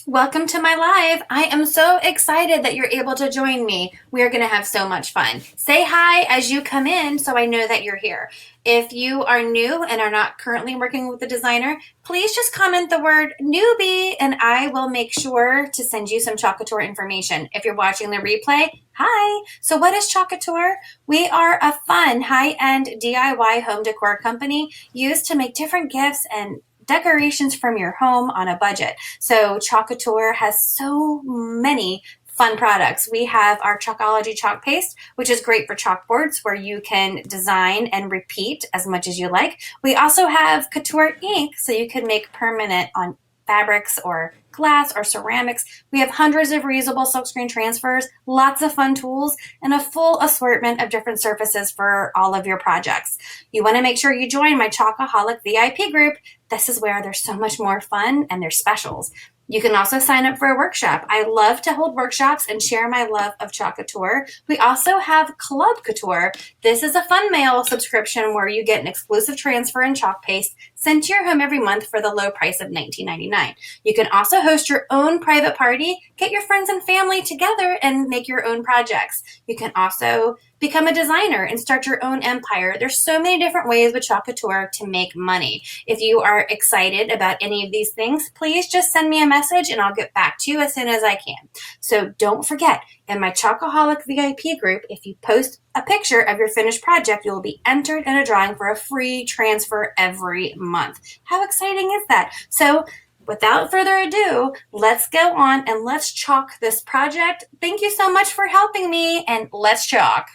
Welcome to my live. I am so excited that you're able to join me. We are going to have so much fun. Say hi as you come in so I know that you're here. If you are new and are not currently working with a designer, please just comment the word newbie and I will make sure to send you some Chalk Couture information. If you're watching the replay, hi. So what is Chalk Couture? We are a fun high-end DIY home decor company used to make different gifts and decorations from your home on a budget. So Chalk Couture has so many fun products. We have our Chalkology chalk paste, which is great for chalkboards where you can design and repeat as much as you like. We also have Couture ink, so you can make permanent on fabrics or glass or ceramics. We have hundreds of reusable silkscreen transfers, lots of fun tools, and a full assortment of different surfaces for all of your projects. You want to make sure you join my Chalkaholic VIP group. This is where there's so much more fun and there's specials. You can also sign up for a workshop. I love to hold workshops and share my love of Chalk Couture. We also have Club Couture. This is a fun mail subscription where you get an exclusive transfer and chalk paste sent to your home every month for the low price of $19.99. You can also host your own private party, get your friends and family together and make your own projects. You can also become a designer and start your own empire. There's so many different ways with Chalk Couture to make money. If you are excited about any of these things, please just send me a message and I'll get back to you as soon as I can. So don't forget, in my Chalkaholic VIP group, if you post a picture of your finished project, you will be entered in a drawing for a free transfer every month. How exciting is that? So without further ado, let's go on and let's chalk this project. Thank you so much for helping me, and let's chalk.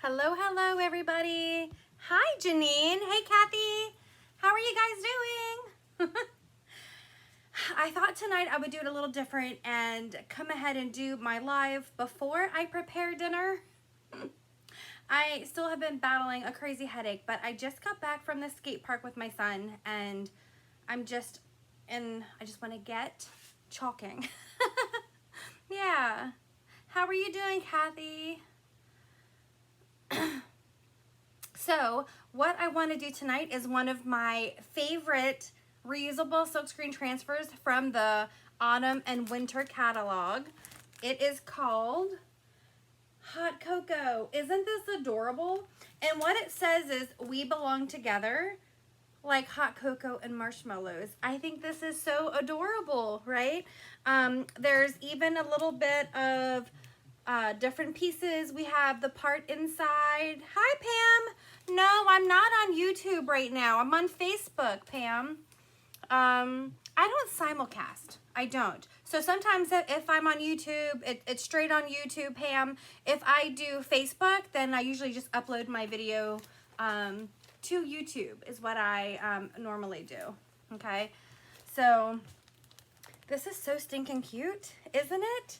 Hello, everybody. Hi, Janine. Hey, Kathy. How are you guys doing? I thought tonight I would do it a little different and come ahead and do my live before I prepare dinner. I still have been battling a crazy headache, but I just got back from the skate park with my son and I just want to get chalking. Yeah. How are you doing, Kathy? So what I want to do tonight is one of my favorite reusable silkscreen transfers from the autumn and winter catalog. It is called Hot Cocoa. Isn't this adorable? And what it says is, we belong together like hot cocoa and marshmallows. I think this is so adorable, right? There's even a little bit of different pieces. We have the part inside. Hi, Pam. No, I'm not on YouTube right now. I'm on Facebook, Pam. I don't simulcast. I don't. So sometimes if I'm on YouTube, it's straight on YouTube, Pam. If I do Facebook, then I usually just upload my video to YouTube is what I normally do. Okay. So this is so stinking cute, isn't it?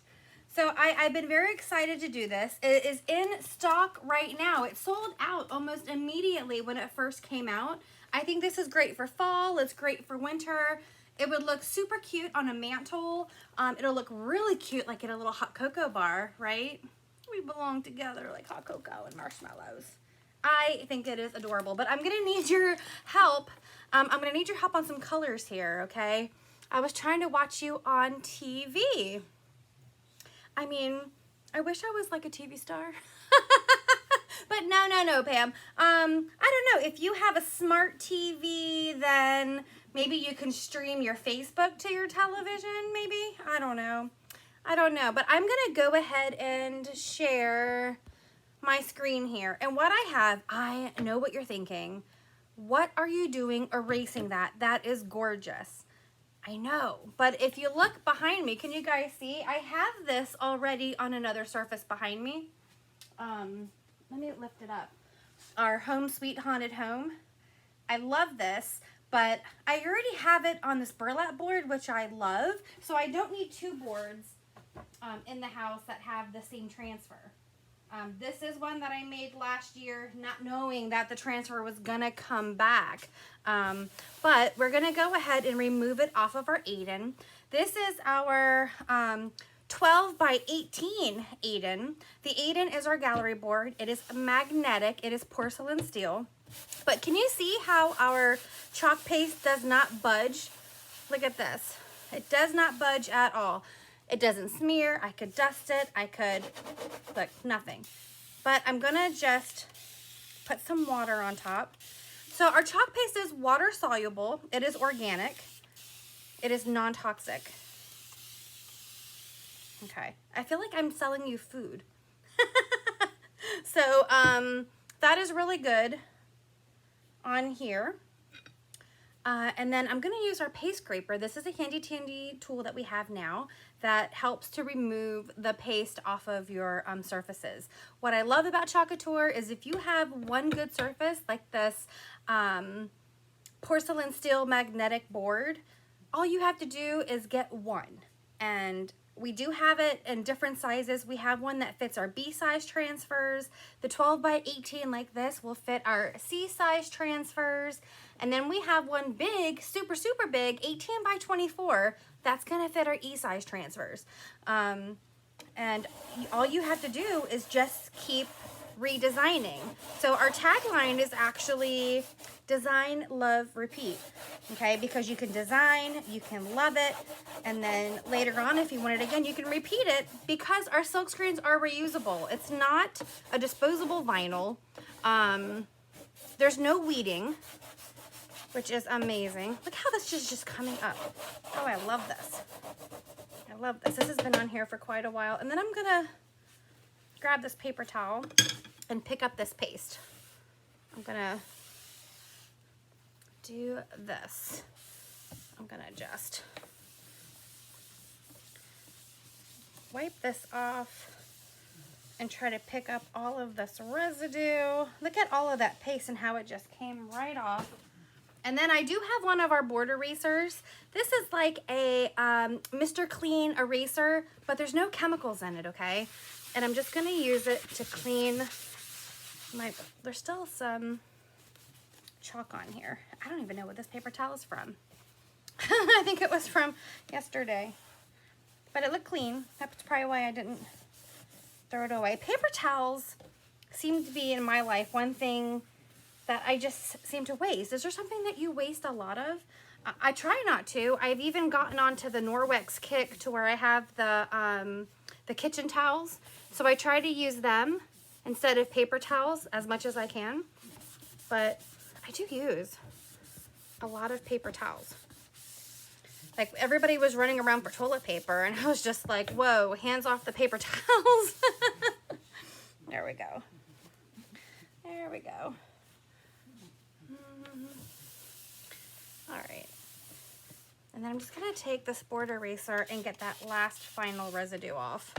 So I've been very excited to do this. It is in stock right now. It sold out almost immediately when it first came out. I think this is great for fall. It's great for winter. It would look super cute on a mantle. It'll look really cute like in a little hot cocoa bar, right? We belong together like hot cocoa and marshmallows. I think it is adorable, but I'm gonna need your help. I'm gonna need your help on some colors here, okay? I was trying to watch you on TV. I mean, I wish I was like a TV star. But no, Pam. I don't know. If you have a smart TV, then maybe you can stream your Facebook to your television, maybe? I don't know. But I'm going to go ahead and share my screen here. And what I know what you're thinking. What are you doing erasing that? That is gorgeous. I know, but if you look behind me, can you guys see? I have this already on another surface behind me. Let me lift it up. Our Home Sweet Haunted Home. I love this, but I already have it on this burlap board, which I love. So I don't need two boards in the house that have the same transfer. This is one that I made last year, not knowing that the transfer was gonna come back. But we're gonna go ahead and remove it off of our Aiden. This is our 12 by 18 Aiden. The Aiden is our gallery board. It is magnetic. It is porcelain steel. But can you see how our chalk paste does not budge? Look at this. It does not budge at all. It doesn't smear. I could dust it. I could, look, nothing. But I'm gonna just put some water on top. So our chalk paste is water soluble. It is organic. It is non-toxic. Okay, I feel like I'm selling you food. So that is really good on here. And then I'm gonna use our paste scraper. This is a handy dandy tool that we have now that helps to remove the paste off of your surfaces. What I love about Club Couture is if you have one good surface, like this porcelain steel magnetic board, all you have to do is get one. And we do have it in different sizes. We have one that fits our B size transfers. The 12 by 18 like this will fit our C size transfers. And then we have one big, super, super big, 18 by 24, that's gonna fit our E size transfers. And all you have to do is just keep redesigning. So our tagline is actually design, love, repeat. Okay, because you can design, you can love it, and then later on, if you want it again, you can repeat it because our silk screens are reusable. It's not a disposable vinyl. There's no weeding, which is amazing. Look how this is just coming up. Oh, I love this. I love this. This has been on here for quite a while. And then I'm gonna grab this paper towel and pick up this paste. I'm gonna do this. I'm gonna just wipe this off and try to pick up all of this residue. Look at all of that paste and how it just came right off. And then I do have one of our board erasers. This is like a Mr. Clean eraser, but there's no chemicals in it, okay? And I'm just gonna use it to clean my, there's still some chalk on here. I don't even know what this paper towel is from. I think it was from yesterday. But it looked clean. That's probably why I didn't throw it away. Paper towels seem to be in my life one thing that I just seem to waste. Is there something that you waste a lot of? I try not to. I've even gotten onto the Norwex kick to where I have the kitchen towels. So I try to use them instead of paper towels as much as I can. But I do use a lot of paper towels. Like everybody was running around for toilet paper and I was just like, whoa, hands off the paper towels. There we go. There we go. All right. And then I'm just gonna take this board eraser and get that last final residue off.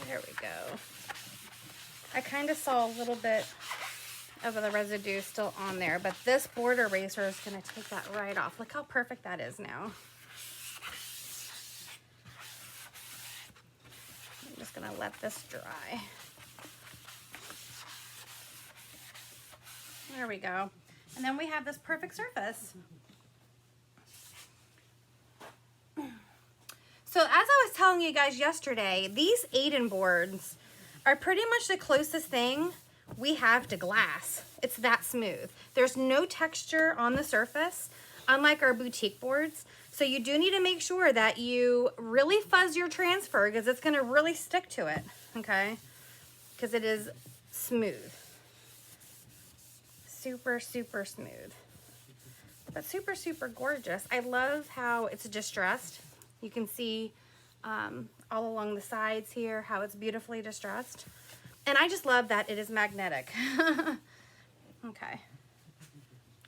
There we go. I kind of saw a little bit of the residue still on there, but this board eraser is gonna take that right off. Look how perfect that is now. I'm just gonna let this dry. There we go. And then we have this perfect surface. So as I was telling you guys yesterday, these Aiden boards are pretty much the closest thing we have to glass. It's that smooth. There's no texture on the surface, unlike our boutique boards. So you do need to make sure that you really fuzz your transfer because it's gonna really stick to it, okay? Because it is smooth. Super, super smooth. But super, super gorgeous. I love how it's distressed. You can see all along the sides here how it's beautifully distressed. And I just love that it is magnetic. Okay.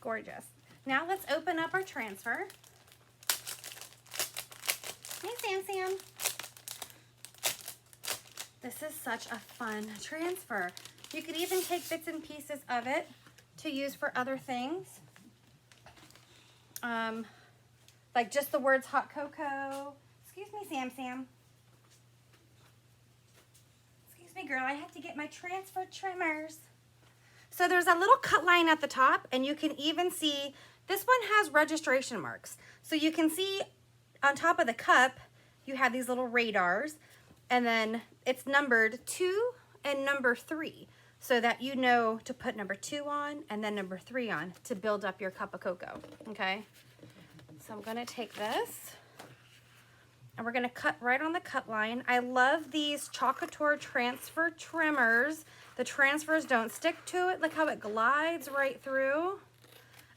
Gorgeous. Now let's open up our transfer. Hey, Sam. This is such a fun transfer. You could even take bits and pieces of it to use for other things. Like just the words hot cocoa. Excuse me, Sam. Excuse me, girl, I have to get my transfer trimmers. So there's a little cut line at the top, and you can even see, this one has registration marks. So you can see on top of the cup, you have these little radars, and then it's numbered 2 and number 3. so that you know to put number 2 on and then number 3 on to build up your cup of cocoa, okay? So I'm gonna take this and we're gonna cut right on the cut line. I love these Club Couture transfer trimmers. The transfers don't stick to it. Look how it glides right through.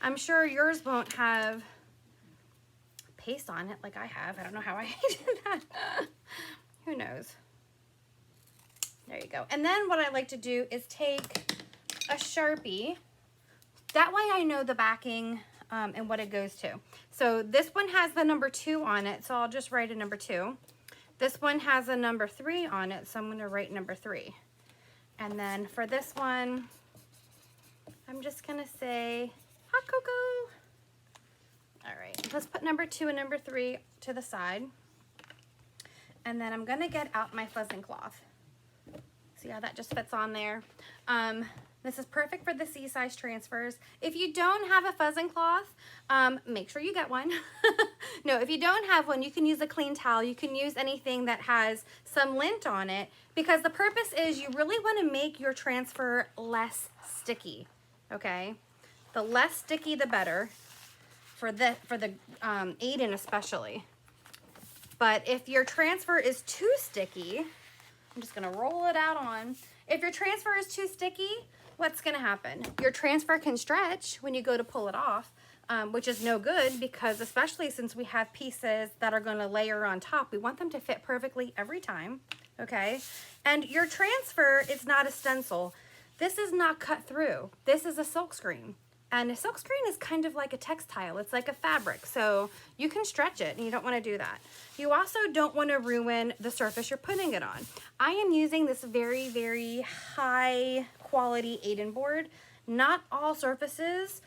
I'm sure yours won't have paste on it like I have. I don't know how I did that. Who knows? There you go. And then what I like to do is take a Sharpie. That way I know the backing and what it goes to. So this one has the number 2 on it, so I'll just write a number 2. This one has a number 3 on it, so I'm going to write number 3. And then for this one, I'm just going to say hot cocoa. All right, let's put number 2 and number 3 to the side. And then I'm going to get out my fuzzing cloth. See how that just fits on there? This is perfect for the C-size transfers. If you don't have a fuzzing cloth, make sure you get one. No, if you don't have one, you can use a clean towel. You can use anything that has some lint on it, because the purpose is you really want to make your transfer less sticky, okay? The less sticky, the better for the Aiden especially. But if your transfer is too sticky, I'm just gonna roll it out on. If your transfer is too sticky, what's gonna happen? Your transfer can stretch when you go to pull it off, which is no good, because especially since we have pieces that are gonna layer on top, we want them to fit perfectly every time, okay? And your transfer is not a stencil. This is not cut through. This is a silk screen. And a silk screen is kind of like a textile. It's like a fabric, so you can stretch it, and you don't want to do that. You also don't want to ruin the surface you're putting it on. I am using this very, very high quality Aiden board. Not all surfaces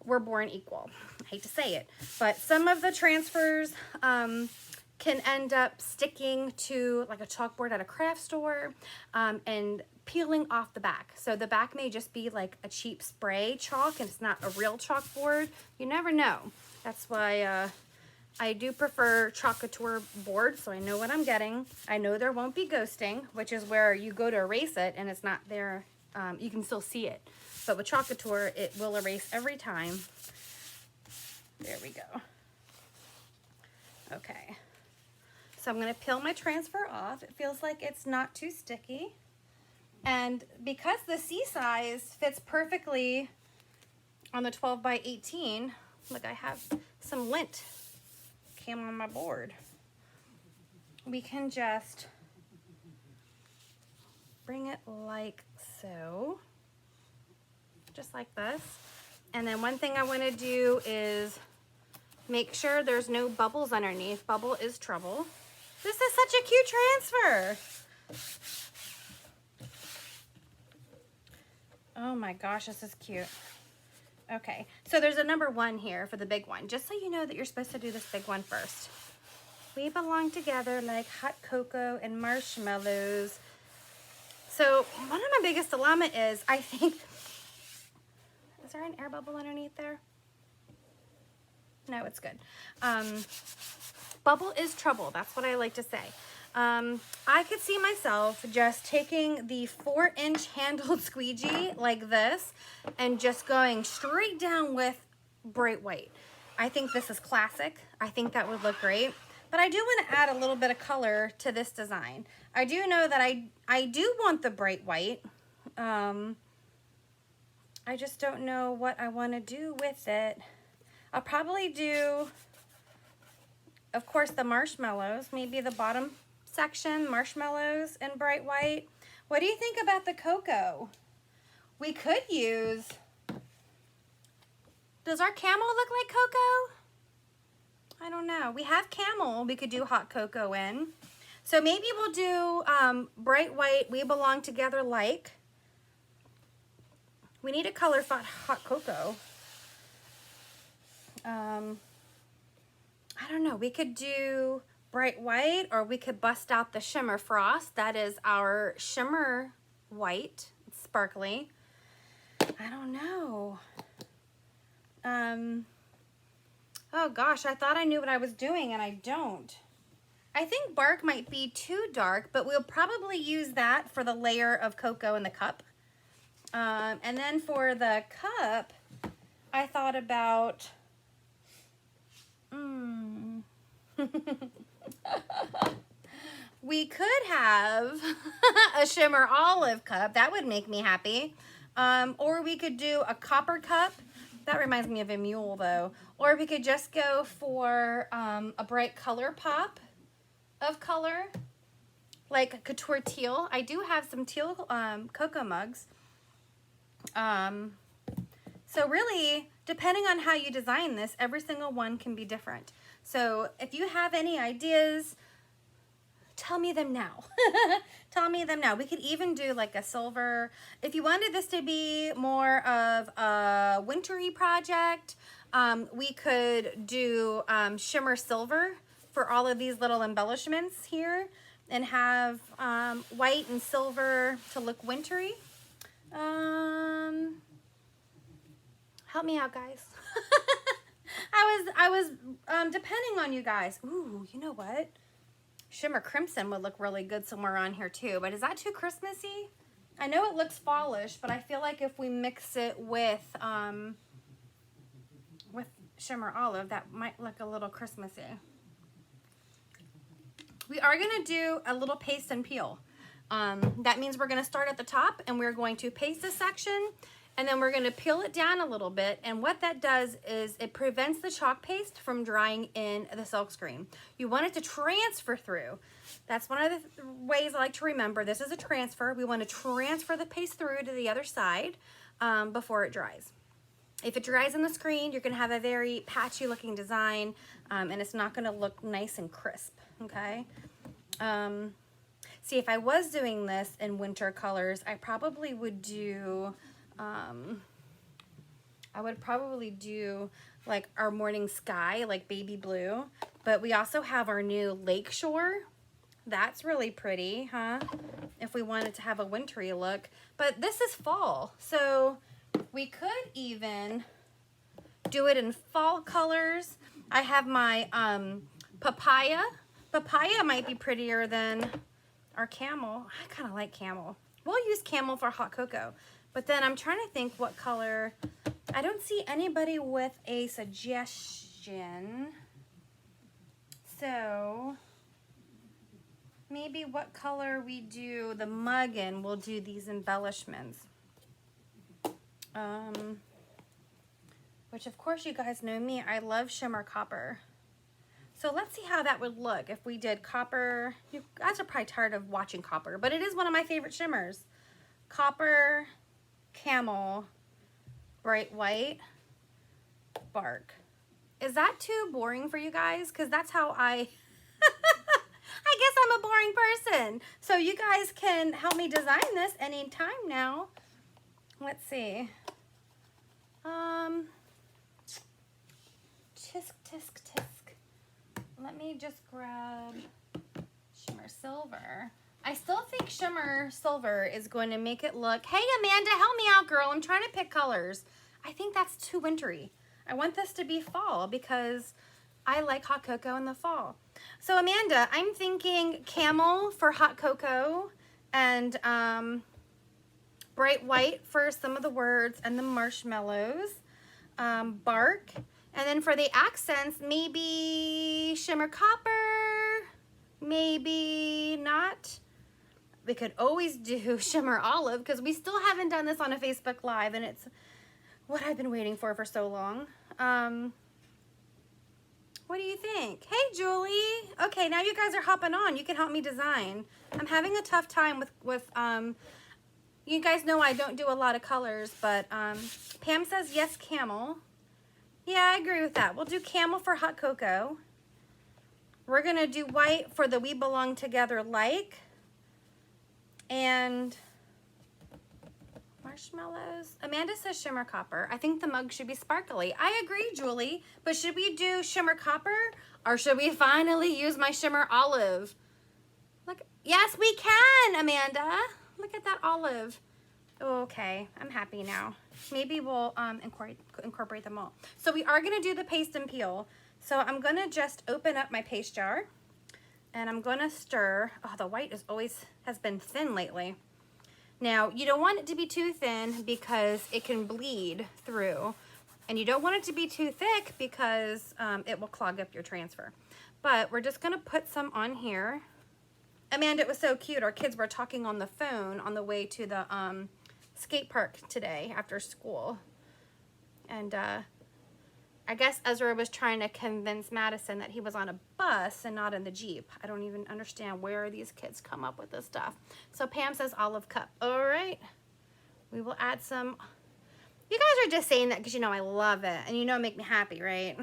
were born equal. I hate to say it, but some of the transfers can end up sticking to like a chalkboard at a craft store and peeling off the back. So the back may just be like a cheap spray chalk and it's not a real chalkboard. You never know. That's why I do prefer Club Couture board, so I know what I'm getting. I know there won't be ghosting, which is where you go to erase it and it's not there. You can still see it. But with Club Couture, it will erase every time. There we go. Okay. So I'm going to peel my transfer off. It feels like it's not too sticky. And because the C-size fits perfectly on the 12 by 18, look, I have some lint came on my board. We can just bring it like so, just like this. And then one thing I want to do is make sure there's no bubbles underneath. Bubble is trouble. This is such a cute transfer. Oh my gosh, this is cute. Okay, so there's a number 1 here for the big one, just so you know that you're supposed to do this big one first. We belong together like hot cocoa and marshmallows. So one of my biggest dilemma is, I think, is there an air bubble underneath there? No, it's good. Bubble is trouble, that's what I like to say. I could see myself just taking the 4-inch handled squeegee like this and just going straight down with bright white. I think this is classic. I think that would look great. But I do want to add a little bit of color to this design. I do know that I do want the bright white. I just don't know what I want to do with it. I'll probably do, of course, the marshmallows, maybe the bottom section, marshmallows and bright white. What do you think about the cocoa? We could use, does our camel look like cocoa? I don't know. We have camel we could do hot cocoa in. So maybe we'll do bright white, we belong together like. We need a color for hot cocoa. I don't know. We could do bright white, or we could bust out the shimmer frost. That is our shimmer white. It's sparkly. I don't know. Oh gosh, I thought I knew what I was doing and I don't. I think bark might be too dark, but we'll probably use that for the layer of cocoa in the cup. And then for the cup, I thought about, we could have a shimmer olive cup. That would make me happy. Or we could do a copper cup. That reminds me of a mule though. Or we could just go for a bright color pop of color, like Couture teal. I do have some teal cocoa mugs. So really, depending on how you design this, every single one can be different. So if you have any ideas, tell me them now. Tell me them now. We could even do like a silver. If you wanted this to be more of a wintry project, we could do shimmer silver for all of these little embellishments here and have white and silver to look wintry. Help me out, guys. I was depending on you guys. Ooh, you know what? Shimmer crimson would look really good somewhere on here too, but is that too Christmassy? I know it looks fallish, but I feel like if we mix it with shimmer olive, that might look a little Christmassy. We are gonna do a little paste and peel. That means we're gonna start at the top and we're going to paste a section and then we're gonna peel it down a little bit. And what that does is it prevents the chalk paste from drying in the silkscreen. You want it to transfer through. That's one of the ways I like to remember. This is a transfer. We want to transfer the paste through to the other side before it dries. If it dries on the screen, you're gonna have a very patchy looking design and it's not gonna look nice and crisp, okay? See, if I was doing this in winter colors, I probably would do, like our morning sky, like baby blue, but we also have our new lakeshore. That's really pretty, huh? If we wanted to have a wintry look, but this is fall. So we could even do it in fall colors. I have my papaya. Papaya might be prettier than our camel. I kind of like camel. We'll use camel for hot cocoa. But then I'm trying to think what color. I don't see anybody with a suggestion. So maybe what color we do the mug in, we'll do these embellishments. Which of course you guys know me, I love shimmer copper. So let's see how that would look if we did copper. You guys are probably tired of watching copper, but it is one of my favorite shimmers. Copper, camel, bright white, bark. Is that too boring for you guys? Because that's how I guess I'm a boring person. So you guys can help me design this anytime now. Let's see. Tisk, tisk, tisk. Let me just grab shimmer silver. I still think shimmer silver is going to make it look, hey Amanda, help me out girl, I'm trying to pick colors. I think that's too wintry. I want this to be fall because I like hot cocoa in the fall. So Amanda, I'm thinking camel for hot cocoa and bright white for some of the words and the marshmallows, bark. And then for the accents, maybe shimmer copper, maybe not. We could always do shimmer olive because we still haven't done this on a Facebook Live and it's what I've been waiting for so long. What do you think? Hey, Julie. Okay, now you guys are hopping on. You can help me design. I'm having a tough time with you guys know I don't do a lot of colors, but Pam says yes, camel. Yeah, I agree with that. We'll do camel for hot cocoa. We're going to do white for the We Belong Together like. And marshmallows. Amanda says shimmer copper. I think the mug should be sparkly. I agree, Julie. But should we do shimmer copper? Or should we finally use my shimmer olive? Look, yes, we can, Amanda. Look at that olive. Okay, I'm happy now. Maybe we'll incorporate them all. So we are gonna do the paste and peel. So I'm gonna just open up my paste jar and I'm gonna stir. Oh, the white has been thin lately. Now, you don't want it to be too thin because it can bleed through. And you don't want it to be too thick because it will clog up your transfer. But we're just gonna put some on here. Amanda, it was so cute. Our kids were talking on the phone on the way to the skate park today after school. And I guess Ezra was trying to convince Madison that he was on a bus and not in the Jeep. I don't even understand where these kids come up with this stuff. So Pam says olive cup. All right. We will add some. You guys are just saying that because you know I love it and you know it make me happy, right?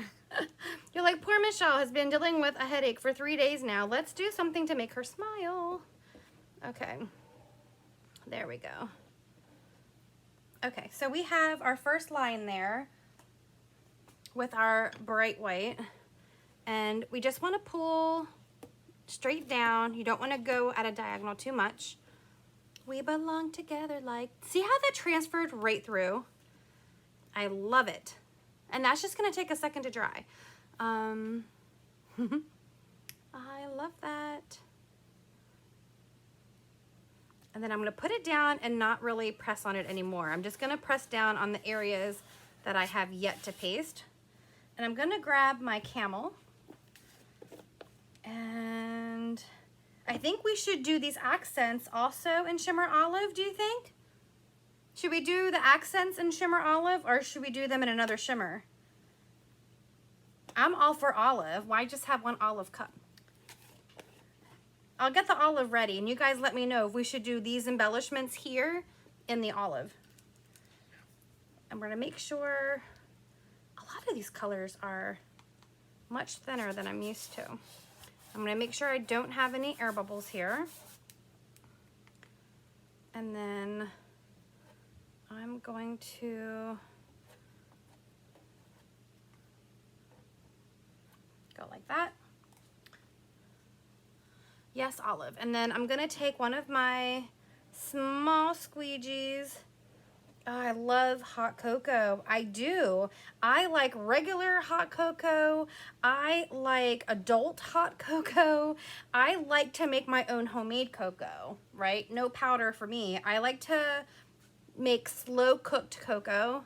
You're like, poor Michele has been dealing with a headache for 3 days now. Let's do something to make her smile. Okay. There we go. Okay, so we have our first line there with our bright white. And we just want to pull straight down. You don't want to go at a diagonal too much. We belong together like... See how that transferred right through? I love it. And that's just going to take a second to dry. I love that. And then I'm going to put it down and not really press on it anymore. I'm just going to press down on the areas that I have yet to paste. And I'm going to grab my camel. And I think we should do these accents also in Shimmer Olive, do you think? Should we do the accents in Shimmer Olive or should we do them in another shimmer? I'm all for olive. Why just have one olive cup? I'll get the olive ready and you guys let me know if we should do these embellishments here in the olive. I'm going to make sure a lot of these colors are much thinner than I'm used to. I'm going to make sure I don't have any air bubbles here. And then I'm going to go like that. Yes, olive. And then I'm going to take one of my small squeegees. Oh, I love hot cocoa. I do. I like regular hot cocoa. I like adult hot cocoa. I like to make my own homemade cocoa, right? No powder for me. I like to make slow cooked cocoa.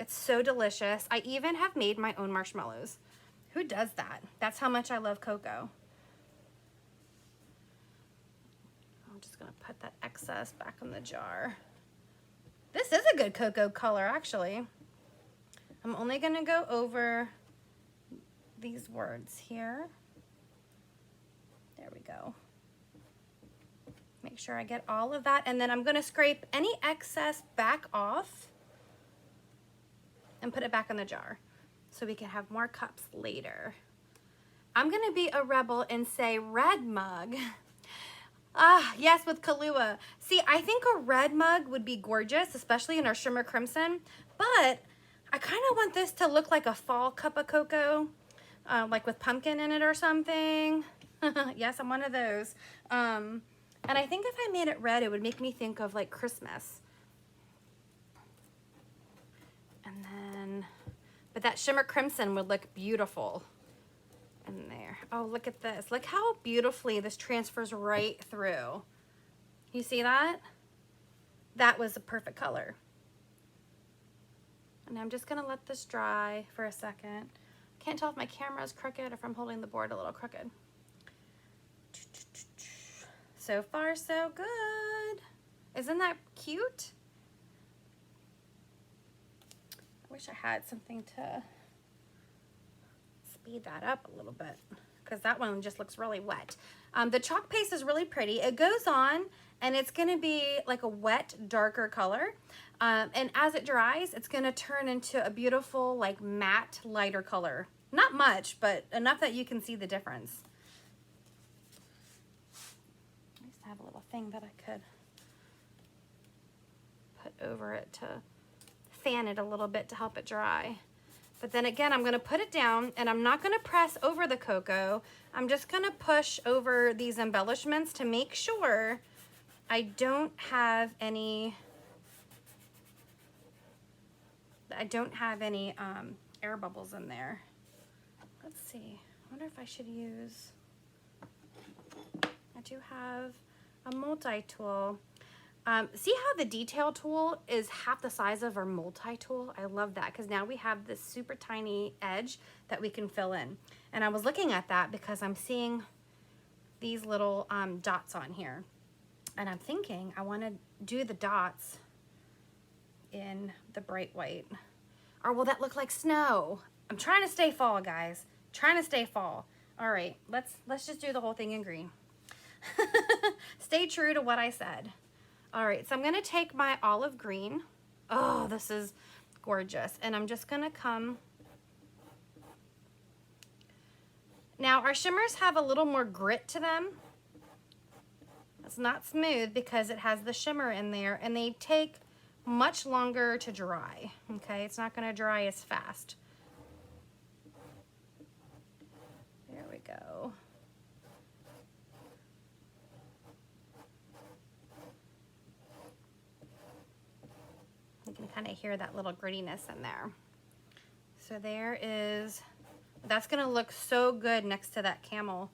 It's so delicious. I even have made my own marshmallows. Who does that? That's how much I love cocoa. I'm just gonna put that excess back in the jar. This is a good cocoa color, actually. I'm only gonna go over these words here. There we go. Make sure I get all of that, and then I'm gonna scrape any excess back off and put it back in the jar so we can have more cups later. I'm gonna be a rebel and say red mug. Ah, yes, with Kahlua. See, I think a red mug would be gorgeous, especially in our shimmer crimson, but I kind of want this to look like a fall cup of cocoa, like with pumpkin in it or something. Yes, I'm one of those. And I think if I made it red, it would make me think of like Christmas. And then, but that shimmer crimson would look beautiful in there. Oh, look at this. Look how beautifully this transfers right through. You see that? That was a perfect color. And I'm just gonna let this dry for a second. Can't tell if my camera is crooked or if I'm holding the board a little crooked. So far, so good. Isn't that cute? I wish I had something to speed that up a little bit because that one just looks really wet. The chalk paste is really pretty. It goes on and it's gonna be like a wet, darker color. And as it dries, it's gonna turn into a beautiful, like matte, lighter color. Not much, but enough that you can see the difference. I used to have a little thing that I could put over it to fan it a little bit to help it dry. But then again, I'm gonna put it down and I'm not gonna press over the cocoa. I'm just gonna push over these embellishments to make sure I don't have any air bubbles in there. Let's see, I wonder if I should use, I do have a multi-tool. See how the detail tool is half the size of our multi-tool? I love that because now we have this super tiny edge that we can fill in. And I was looking at that because I'm seeing these little dots on here. And I'm thinking I want to do the dots in the bright white. Or will that look like snow? I'm trying to stay fall, guys. Trying to stay fall. All right, let's just do the whole thing in green. Stay true to what I said. All right, so I'm gonna take my olive green. Oh, this is gorgeous. And I'm just gonna come. Now our shimmers have a little more grit to them. It's not smooth because it has the shimmer in there, and they take much longer to dry, okay? It's not gonna dry as fast. There we go. You can kind of hear that little grittiness in there. So there is, that's gonna look so good next to that camel.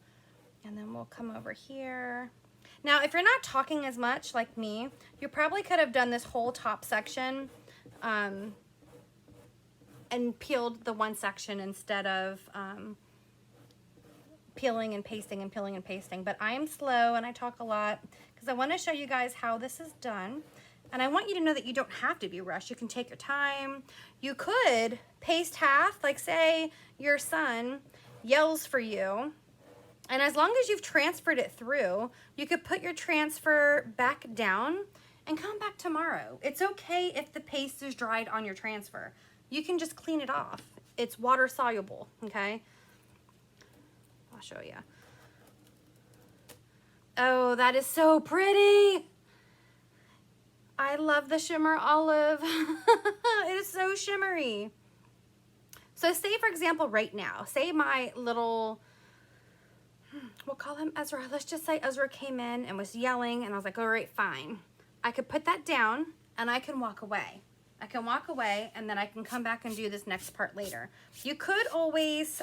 And then we'll come over here. Now, if you're not talking as much like me, you probably could have done this whole top section and peeled the one section instead of peeling and pasting and peeling and pasting. But I am slow and I talk a lot because I want to show you guys how this is done. And I want you to know that you don't have to be rushed. You can take your time. You could paste half, like say your son yells for you. And as long as you've transferred it through, you could put your transfer back down and come back tomorrow. It's okay if the paste is dried on your transfer. You can just clean it off. It's water soluble, okay? I'll show you. Oh, that is so pretty. I love the shimmer olive. It is so shimmery. So say, for example, right now, say my little, we'll call him Ezra. Let's just say Ezra came in and was yelling and I was like, all right, fine. I could put that down and I can walk away. I can walk away and then I can come back and do this next part later. You could always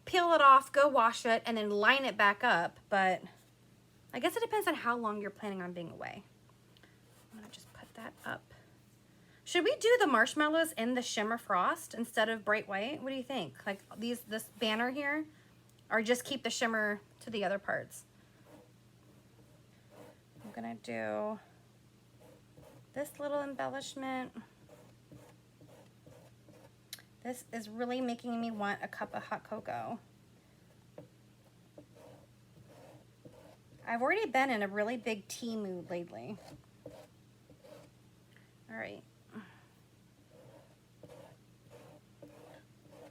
peel it off, go wash it, and then line it back up. But I guess it depends on how long you're planning on being away. I'm gonna just put that up. Should we do the marshmallows in the shimmer frost instead of bright white? What do you think? Like this banner here? Or just keep the shimmer to the other parts? I'm gonna do this little embellishment. This is really making me want a cup of hot cocoa. I've already been in a really big tea mood lately. All right.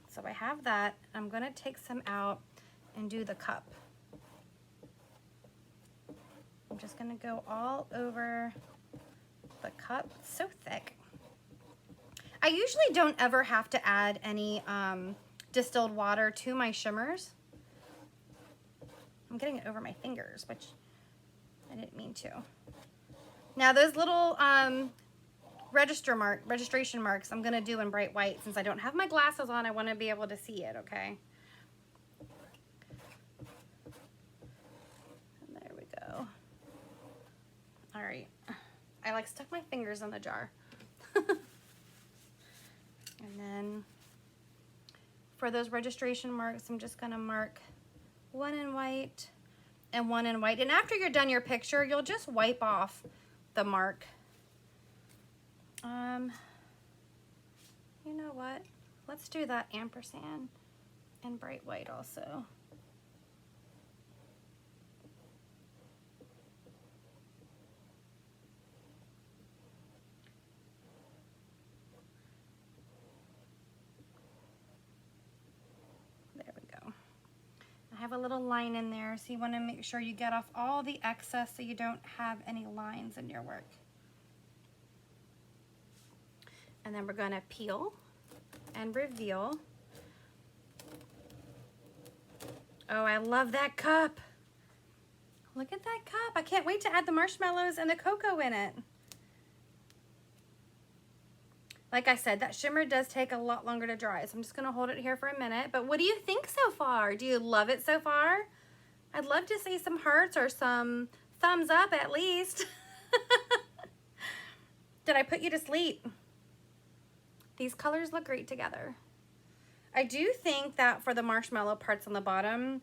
So I have that. I'm gonna take some out and do the cup. I'm just gonna go all over the cup. It's so thick. I usually don't ever have to add any distilled water to my shimmers. I'm getting it over my fingers, which I didn't mean to. Now those little registration marks I'm gonna do in bright white. Since I don't have my glasses on, I wanna be able to see it, okay? And there we go. All right, I like stuck my fingers in the jar. And then for those registration marks, I'm just gonna mark one in white and one in white. And after you're done your picture, you'll just wipe off the mark. You know what? Let's do that ampersand and bright white also. There we go. I have a little line in there, so you want to make sure you get off all the excess so you don't have any lines in your work. And then we're going to peel and reveal. Oh, I love that cup. Look at that cup. I can't wait to add the marshmallows and the cocoa in it. Like I said, that shimmer does take a lot longer to dry, so I'm just going to hold it here for a minute. But what do you think so far? Do you love it so far? I'd love to see some hearts or some thumbs up at least. Did I put you to sleep? These colors look great together. I do think that for the marshmallow parts on the bottom,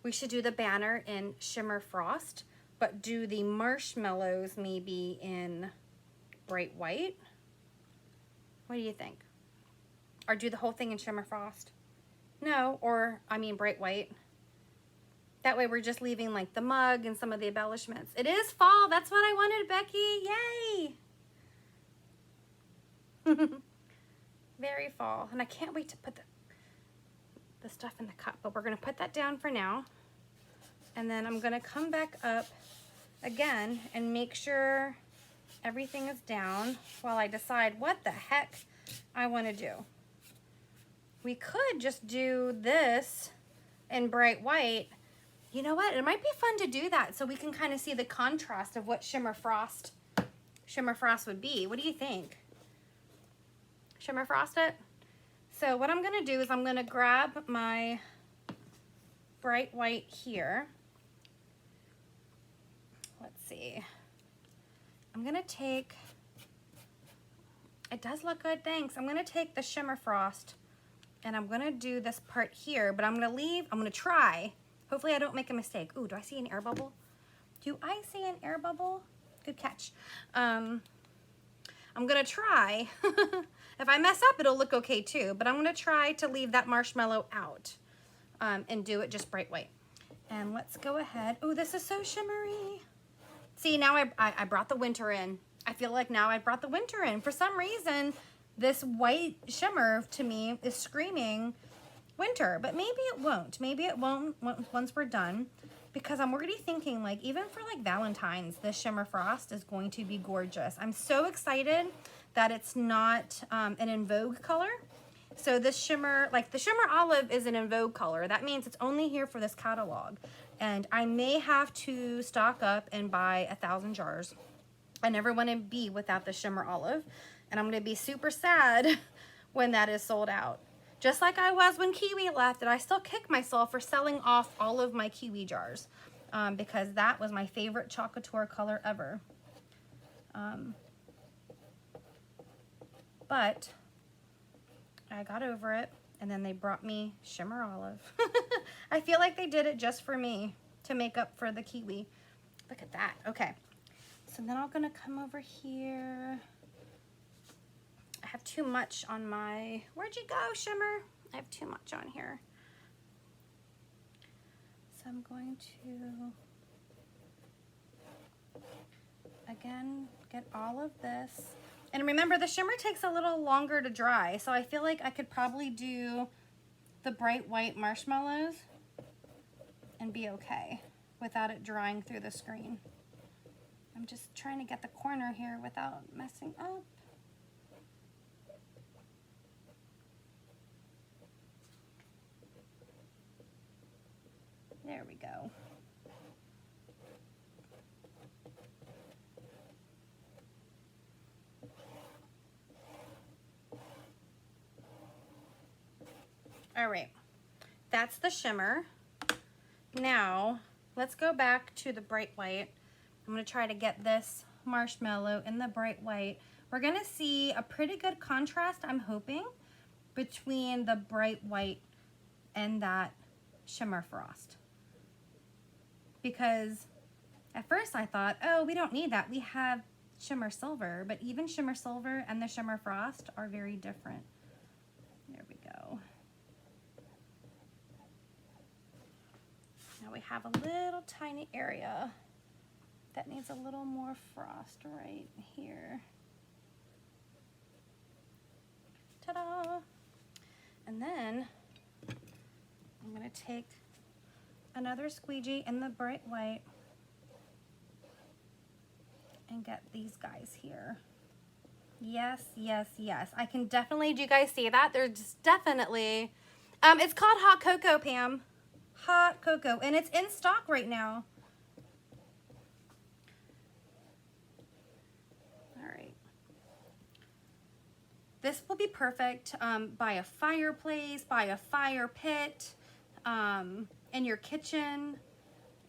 we should do the banner in Shimmer Frost, but do the marshmallows maybe in Bright White. What do you think? Or do the whole thing in Shimmer Frost? No, or I mean Bright White. That way we're just leaving like the mug and some of the embellishments. It is fall, that's what I wanted, Becky, yay! Very fall, and I can't wait to put the stuff in the cup, but we're gonna put that down for now. And then I'm gonna come back up again and make sure everything is down while I decide what the heck I wanna do. We could just do this in Bright White. You know what, it might be fun to do that so we can kind of see the contrast of what Shimmer Frost would be. What do you think? Shimmer Frost it? So what I'm gonna do is I'm gonna grab my Bright White here. Let's see. I'm gonna take, it does look good, thanks. I'm gonna take the Shimmer Frost and I'm gonna do this part here, but I'm gonna try. Hopefully I don't make a mistake. Ooh, do I see an air bubble? Do I see an air bubble? Good catch. I'm gonna try. If I mess up, it'll look okay too, but I'm gonna try to leave that marshmallow out and do it just Bright White. And let's go ahead. Oh, this is so shimmery. See, now I brought the winter in. I feel like now I brought the winter in. For some reason, this white shimmer to me is screaming winter, but maybe it won't. Maybe it won't once we're done, because I'm already thinking like even for like Valentine's, this Shimmer Frost is going to be gorgeous. I'm so excited that it's not an En Vogue color. So this shimmer, like the Shimmer Olive is an En Vogue color. That means it's only here for this catalog. And I may have to stock up and buy 1,000 jars. I never want to be without the Shimmer Olive. And I'm going to be super sad when that is sold out. Just like I was when Kiwi left, and I still kick myself for selling off all of my Kiwi jars because that was my favorite Club Couture color ever. But I got over it, and then they brought me Shimmer Olive. I feel like they did it just for me to make up for the Kiwi. Look at that. Okay, so then I'm gonna come over here. I have too much on my, where'd you go, Shimmer? I have too much on here. So I'm going to, again, get all of this. And remember, the shimmer takes a little longer to dry, so I feel like I could probably do the Bright White marshmallows and be okay without it drying through the screen. I'm just trying to get the corner here without messing up. There we go. All right, that's the shimmer. Now, let's go back to the Bright White. I'm gonna try to get this marshmallow in the Bright White. We're gonna see a pretty good contrast, I'm hoping, between the Bright White and that Shimmer Frost. Because at first I thought, oh, we don't need that. We have Shimmer Silver, but even Shimmer Silver and the Shimmer Frost are very different. There we go. Now we have a little tiny area that needs a little more frost right here. Ta-da! And then I'm gonna take another squeegee in the Bright White and get these guys here. Yes, yes, yes. I can definitely, do you guys see that? There's definitely, it's called Hot Cocoa, Pam. Hot Cocoa, and it's in stock right now. All right. This will be perfect by a fireplace, by a fire pit, in your kitchen.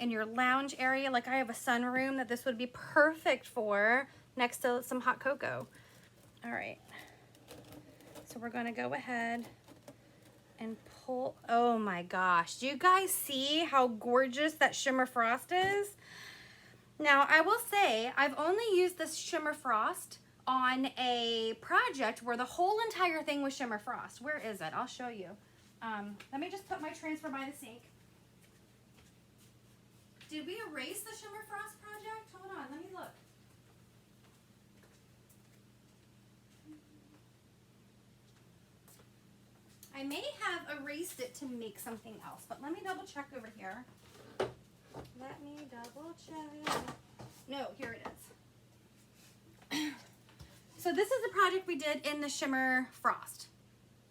in your lounge area. Like I have a sunroom that this would be perfect for next to some hot cocoa. All right. So we're gonna go ahead and pull, oh my gosh. Do you guys see how gorgeous that shimmer frost is? Now I will say I've only used this shimmer frost on a project where the whole entire thing was shimmer frost. Where is it? I'll show you. Let me just put my transfer by the sink. Did we erase the shimmer frost project? Hold on, let me look. I may have erased it to make something else, but let me double check over here. Let me double check. No, here it is. So this is the project we did in the shimmer frost.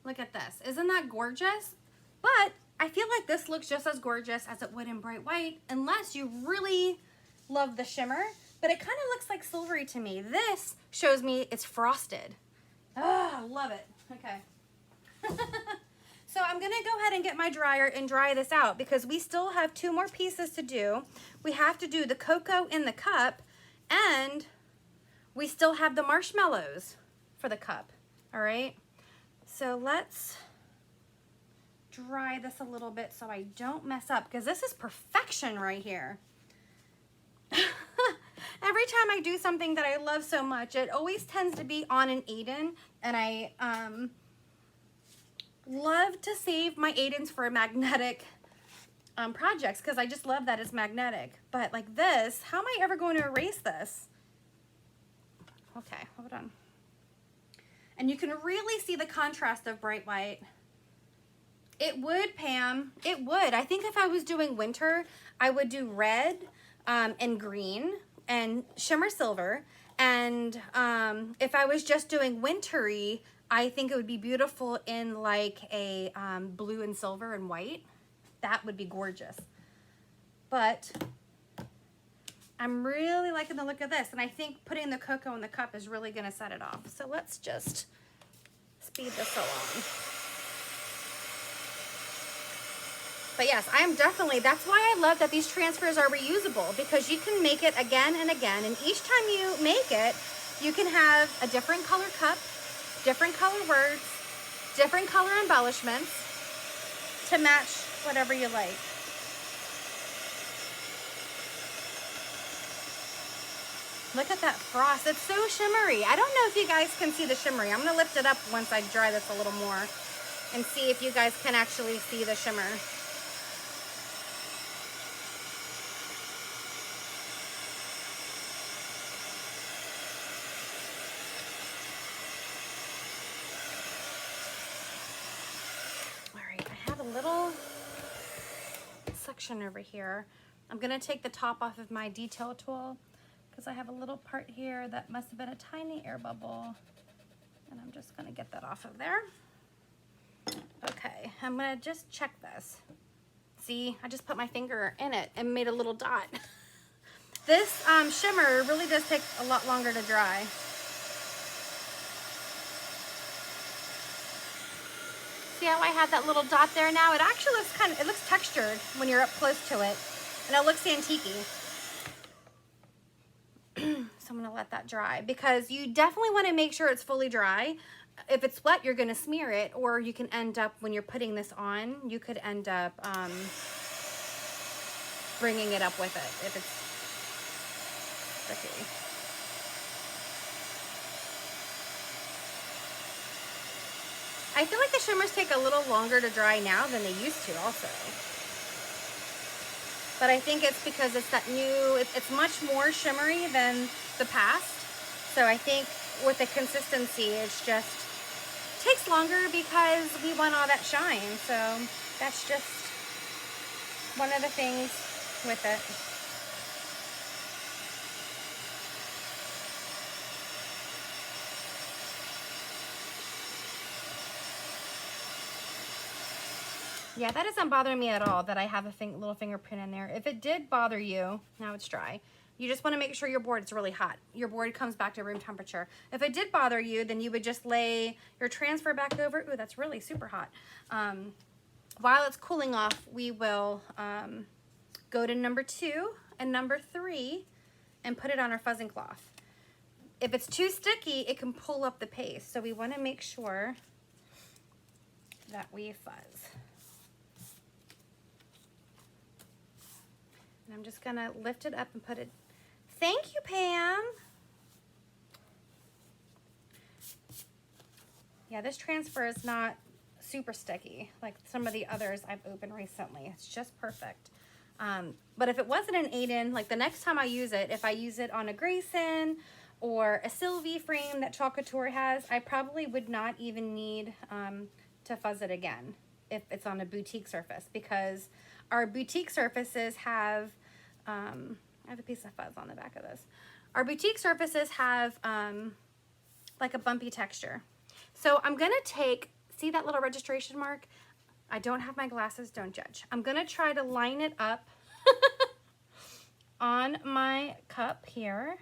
Look at this. Isn't that gorgeous? But I feel like this looks just as gorgeous as it would in bright white, unless you really love the shimmer. But it kind of looks like silvery to me. This shows me it's frosted. Ah, love it. Okay. So I'm gonna go ahead and get my dryer and dry this out because we still have 2 more pieces to do. We have to do the cocoa in the cup, and we still have the marshmallows for the cup. All right, so let's dry this a little bit so I don't mess up, because this is perfection right here. Every time I do something that I love so much, it always tends to be on an Aiden, and I love to save my Aidens for magnetic projects because I just love that it's magnetic. But like this, how am I ever going to erase this? Okay, hold on. And you can really see the contrast of bright white. It would, Pam, it would. I think if I was doing winter, I would do red and green and shimmer silver. And if I was just doing wintry, I think it would be beautiful in like a blue and silver and white. That would be gorgeous. But I'm really liking the look of this, and I think putting the cocoa in the cup is really gonna set it off. So let's just speed this along. But yes, I am definitely, that's why I love that these transfers are reusable, because you can make it again and again, and each time you make it, you can have a different color cup, different color words, different color embellishments to match whatever you like. Look at that frost. It's so shimmery. I don't know if you guys can see the shimmery. I'm going to lift it up once I dry this a little more and see if you guys can actually see the shimmer. Section over here. I'm going to take the top off of my detail tool because I have a little part here that must have been a tiny air bubble, and I'm just going to get that off of there. Okay, I'm going to just check this. See, I just put my finger in it and made a little dot. This shimmer really does take a lot longer to dry. See how I had that little dot there now? It actually looks it looks textured when you're up close to it, and it looks antique-y. So I'm gonna let that dry, because you definitely want to make sure it's fully dry. If it's wet, you're gonna smear it, or you can end up, when you're putting this on, you could end up bringing it up with it if it's tricky. I feel like the shimmers take a little longer to dry now than they used to also. But I think it's because it's that new, it's much more shimmery than the past. So I think with the consistency, it's just takes longer because we want all that shine. So that's just one of the things with it. Yeah, that doesn't bother me at all that I have a little fingerprint in there. If it did bother you, now it's dry. You just want to make sure your board is really hot. Your board comes back to room temperature. If it did bother you, then you would just lay your transfer back over. Ooh, that's really super hot. While it's cooling off, we will go to number 2 and number 3 and put it on our fuzzing cloth. If it's too sticky, it can pull up the paste. So we want to make sure that we fuzz. And I'm just gonna lift it up and put it. Thank you, Pam. Yeah, this transfer is not super sticky like some of the others I've opened recently. It's just perfect. But if it wasn't an 8-in, like the next time I use it, if I use it on a Grayson or a Sylvie frame that Club Couture has, I probably would not even need to fuzz it again if it's on a boutique surface, because our boutique surfaces have, I have a piece of fuzz on the back of this. Our boutique surfaces have like a bumpy texture. So I'm gonna take, see that little registration mark? I don't have my glasses, don't judge. I'm gonna try to line it up on my cup here,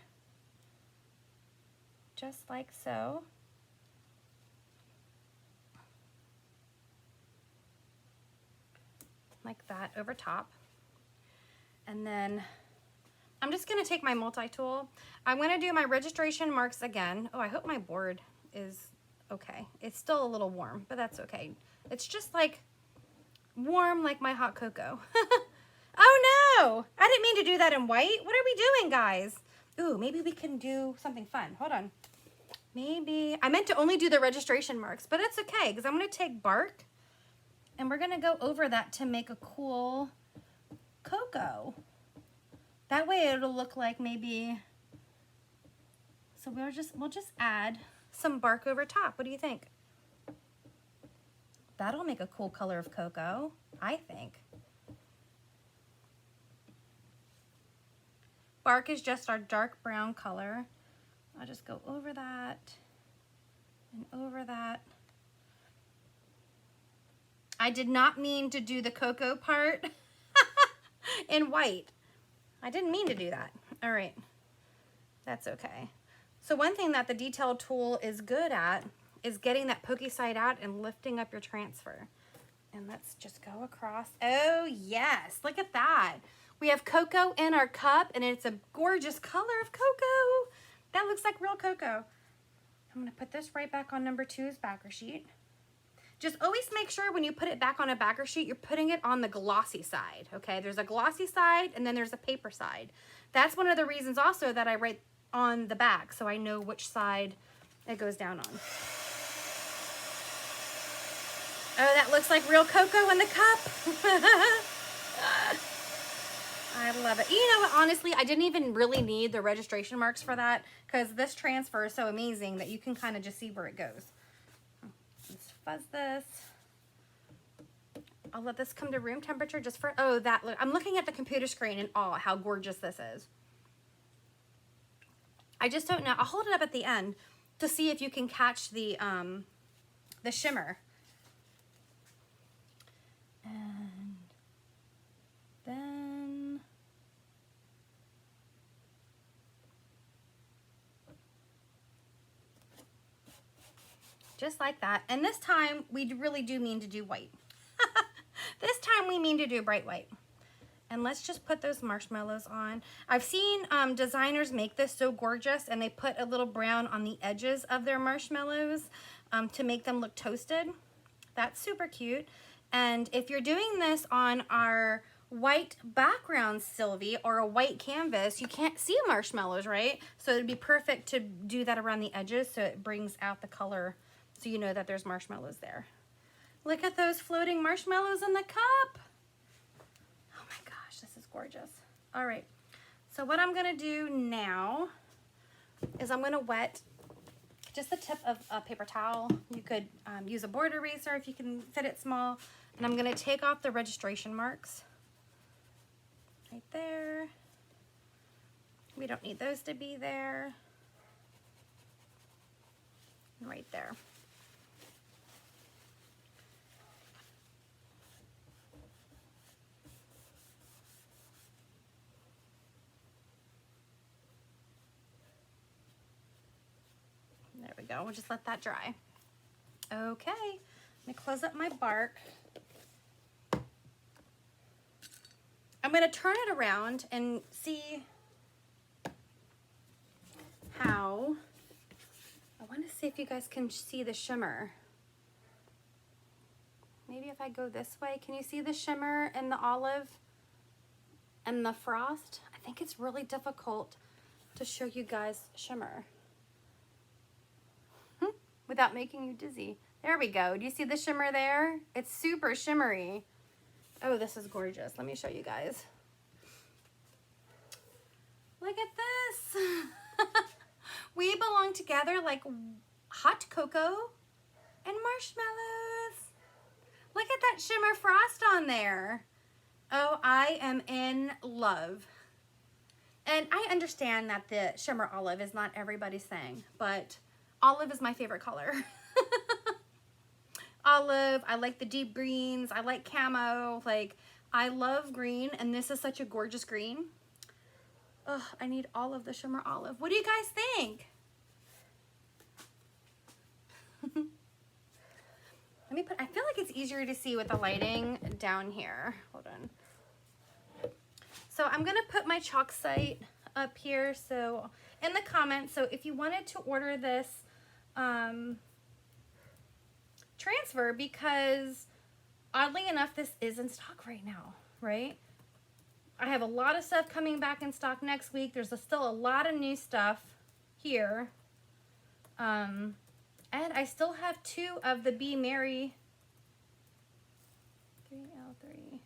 just like so. Like that over top. And then I'm just gonna take my multi-tool. I'm gonna do my registration marks again. Oh, I hope my board is okay. It's still a little warm, but that's okay. It's just like warm like my hot cocoa. Oh no, I didn't mean to do that in white. What are we doing, guys? Ooh, maybe we can do something fun. Hold on. Maybe, I meant to only do the registration marks, but it's okay because I'm gonna take bark and we're gonna go over that to make a cool cocoa. That way it'll look like maybe, so we'll just add some bark over top. What do you think? That'll make a cool color of cocoa, I think. Bark is just our dark brown color. I'll just go over that and over that. I did not mean to do the cocoa part in white. I didn't mean to do that. All right, that's okay. So one thing that the detail tool is good at is getting that pokey side out and lifting up your transfer. And let's just go across. Oh yes, look at that. We have cocoa in our cup and it's a gorgeous color of cocoa. That looks like real cocoa. I'm gonna put this right back on number 2's backer sheet. Just always make sure when you put it back on a backer sheet, you're putting it on the glossy side, okay? There's a glossy side and then there's a paper side. That's one of the reasons also that I write on the back so I know which side it goes down on. Oh, that looks like real cocoa in the cup. I love it. You know what, honestly, I didn't even really need the registration marks for that because this transfer is so amazing that you can kind of just see where it goes. Let's fuzz this. I'll let this come to room temperature just for, oh, that look. I'm looking at the computer screen in awe how gorgeous this is. I just don't know. I'll hold it up at the end to see if you can catch the shimmer. And then just like that. And this time we really do mean to do white. This time we mean to do bright white. And let's just put those marshmallows on. I've seen designers make this so gorgeous and they put a little brown on the edges of their marshmallows to make them look toasted. That's super cute. And if you're doing this on our white background Sylvie or a white canvas, you can't see marshmallows, right? So it'd be perfect to do that around the edges so it brings out the color so you know that there's marshmallows there. Look at those floating marshmallows in the cup. Oh my gosh, this is gorgeous. All right, so what I'm gonna do now is I'm gonna wet just the tip of a paper towel. You could use a board eraser if you can fit it small. And I'm gonna take off the registration marks right there. We don't need those to be there. Right there. There we go, we'll just let that dry. Okay, let me close up my bark. I'm going to turn it around and see how, I want to see if you guys can see the shimmer. Maybe if I go this way, can you see the shimmer and the olive and the frost? I think it's really difficult to show you guys shimmer without making you dizzy. There we go. Do you see the shimmer there? It's super shimmery. Oh, this is gorgeous. Let me show you guys. Look at this. We belong together like hot cocoa and marshmallows. Look at that shimmer frost on there. Oh, I am in love. And I understand that the shimmer olive is not everybody's thing, but olive is my favorite color. Olive, I like the deep greens, I like camo, like I love green, and this is such a gorgeous green. Oh, I need all of the shimmer olive. What do you guys think? Let me put, I feel like it's easier to see with the lighting down here. Hold on. So I'm gonna put my chalk site up here, so in the comments, so if you wanted to order this transfer, because oddly enough, this is in stock right now, right? I have a lot of stuff coming back in stock next week. There's still a lot of new stuff here. And I still have 2 of the Be Merry 3L3.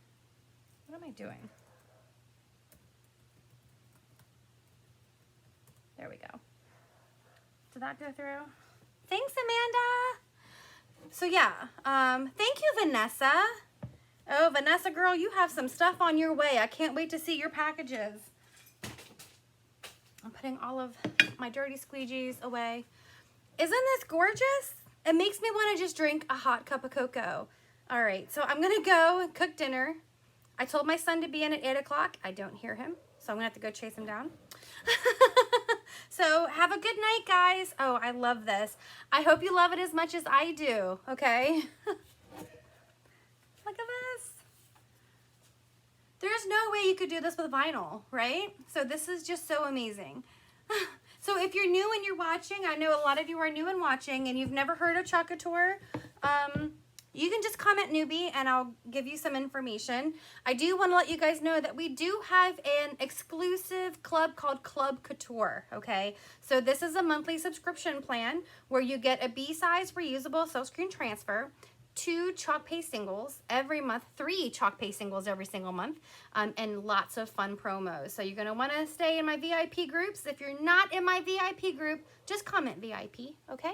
What am I doing? There we go. Did that go through? Thanks, Amanda. So yeah, thank you, Vanessa. Oh, Vanessa girl, you have some stuff on your way. I can't wait to see your packages. I'm putting all of my dirty squeegees away. Isn't this gorgeous? It makes me want to just drink a hot cup of cocoa. All right, so I'm gonna go and cook dinner. I told my son to be in at 8 o'clock. I don't hear him, so I'm gonna have to go chase him down. So have a good night, guys. Oh, I love this. I hope you love it as much as I do, okay? Look at this. There's no way you could do this with vinyl, right? So this is just so amazing. So if you're new and you're watching, I know a lot of you are new and watching and you've never heard of Club Couture, you can just comment newbie and I'll give you some information. I do want to let you guys know that we do have an exclusive club called Club Couture, okay? So this is a monthly subscription plan where you get a B-size reusable silkscreen transfer, 2 chalk paste singles every month, 3 chalk paste singles every single month, and lots of fun promos. So you're going to want to stay in my VIP groups. If you're not in my VIP group, just comment VIP, okay?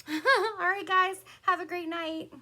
All right, guys, have a great night.